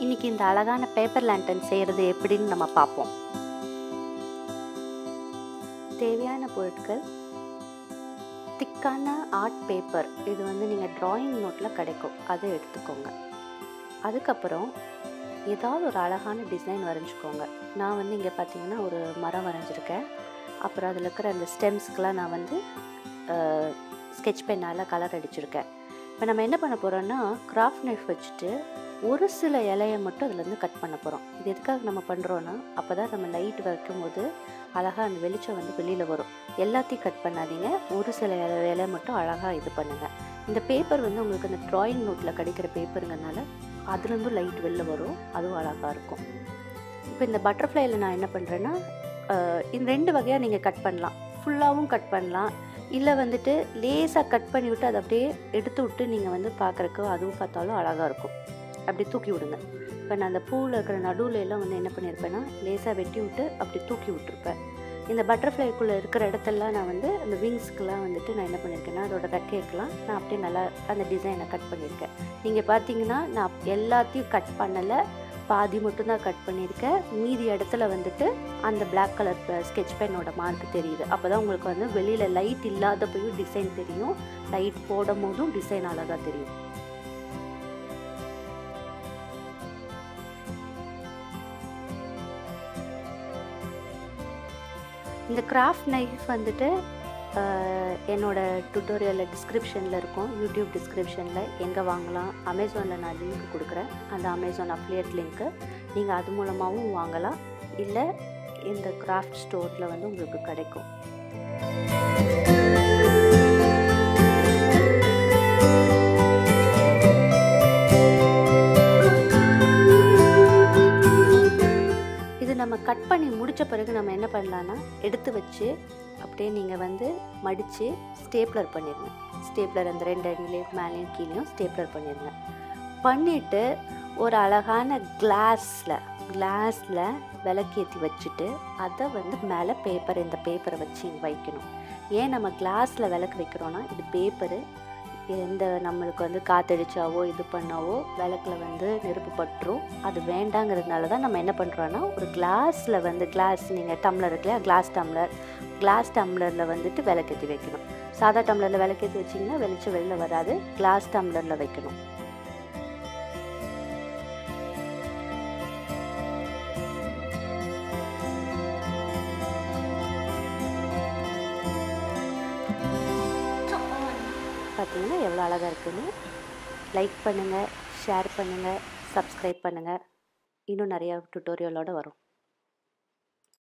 இன்னைக்கு இந்த அழகான பேப்பர் லேண்டன் செய்கிறது எப்படின்னு நம்ம பார்ப்போம். தேவையான பொருட்கள்: திக்கான ஆர்ட் பேப்பர், இது நீங்கள் ட்ராயிங் நோட்டில் கிடைக்கும், அதை எடுத்துக்கோங்க. அதுக்கப்புறம் ஏதாவது ஒரு அழகான டிசைன் வரைஞ்சிக்கோங்க. நான் இங்கே பார்த்தீங்கன்னா ஒரு மரம் வரைஞ்சிருக்கேன். அப்புறம் அதில் இருக்கிற அந்த ஸ்டெம்ஸ்க்கெலாம் நான் ஸ்கெட்ச் பென்னால் கலர் அடிச்சிருக்கேன். இப்போ நம்ம என்ன பண்ண போகிறோன்னா, கிராஃப்ட் நைஃப் வச்சுட்டு ஒரு சில இலையை மட்டும் அதுலேருந்து கட் பண்ண போகிறோம். இது எதுக்காக நம்ம பண்ணுறோன்னா, அப்போ தான் நம்ம லைட் வைக்கும்போது அழகாக அந்த வெளிச்சம் வெளியில் வரும். எல்லாத்தையும் கட் பண்ணாதீங்க, ஒரு சில இலை மட்டும் அழகாக இது பண்ணுங்கள். இந்த பேப்பர் உங்களுக்கு அந்த ட்ராயிங் நோட்டில் கிடைக்கிற பேப்பருங்கனால அதுலேருந்தும் லைட் வெளில வரும், அதுவும் அழகாக இருக்கும். இப்போ இந்த பட்டர்ஃப்ளைல நான் என்ன பண்ணுறேன்னா, இந்த 2 வகையாக நீங்கள் கட் பண்ணலாம். ஃபுல்லாகவும் கட் பண்ணலாம், இல்லை லேசாக கட் பண்ணி விட்டு அதை அப்படியே எடுத்து விட்டு நீங்கள் பார்க்குறக்கு அதுவும் பார்த்தாலும் அழகாக இருக்கும். அப்படி தூக்கி விடுங்க. இப்போ நான் அந்த பூவில் இருக்கிற நடுவில் எல்லாம் என்ன பண்ணியிருப்பேன்னா, லேசாக வெட்டி விட்டு அப்படி தூக்கி விட்டுருப்பேன். இந்த பட்டர்ஃப்ளைக்குள்ளே இருக்கிற இடத்தெல்லாம் நான் அந்த விங்ஸ்க்கெலாம் நான் என்ன பண்ணியிருக்கேன்னா, அதோட ரெக்கைக்கெலாம் நான் அப்படியே நல்லா அந்த டிசைனை கட் பண்ணியிருக்கேன். நீங்கள் பார்த்தீங்கன்னா நான் எல்லாத்தையும் கட் பண்ணலை, பாதி மட்டும்தான் கட் பண்ணியிருக்கேன். மீதி இடத்துல அந்த பிளாக் கலர் ஸ்கெட்ச் பென்னோட மார்க் தெரியுது. அப்போ தான் உங்களுக்கு வெளியில் லைட் இல்லாத போயும் டிசைன் தெரியும், லைட் போடும் போதும் டிசைன் அழகாக தெரியும். இந்த கிராஃப்ட் நைஃப் என்னோட டுட்டோரியலில் டிஸ்கிரிப்ஷனில் இருக்கும், யூடியூப் டிஸ்கிரிப்ஷனில் எங்கே வாங்கலாம், அமேசானில் நான் லிங்க் கொடுக்குறேன். அந்த அமேசான் அஃபிலியேட் லிங்க்கு நீங்கள் அது மூலமாகவும் வாங்கலாம், இல்லை இந்த கிராஃப்ட் ஸ்டோரில் உங்களுக்கு கிடைக்கும். நம்ம கட் பண்ணி முடித்த பிறகு நம்ம என்ன பண்ணலான்னா, எடுத்து வச்சு அப்படியே நீங்கள் மடித்து ஸ்டேப்லர் பண்ணிடுங்க. ஸ்டேப்லர் அந்த 2 அடியிலையும் மேலேயும் கீழேயும் ஸ்டேப்லர் பண்ணிடுங்க. பண்ணிவிட்டு ஒரு அழகான கிளாஸில் விளக்கேற்றி வச்சுட்டு அதை மேலே இந்த பேப்பரை வச்சு வைக்கணும். ஏன் நம்ம கிளாஸில் விளக்கு வைக்கிறோன்னா, இது பேப்பரு, எந்த நம்மளுக்கு காற்றடிச்சாவோ இது பண்ணாவோ விளக்கில் நெருப்பு பட்டுரும், அது வேண்டாங்கிறதுனால தான் நம்ம என்ன பண்ணுறோன்னா, ஒரு கிளாஸில் கிளாஸ் நீங்கள் டம்ளர் இருக்குல்லையா, கிளாஸ் டம்ளரில் விளக்கேற்றி வைக்கணும். சாதா டம்ளரில் விளக்கேற்றி வச்சிங்கன்னா வெளிச்சம் வெளில வராது, கிளாஸ் டம்ளரில் வைக்கணும். பார்த்தீங்கன்னா எவ்வளோ அழகாக இருக்குன்னு. லைக் பண்ணுங்கள், ஷேர் பண்ணுங்கள், சப்ஸ்கிரைப் பண்ணுங்கள். இன்னும் நிறையா டுட்டோரியலோடு வரும்.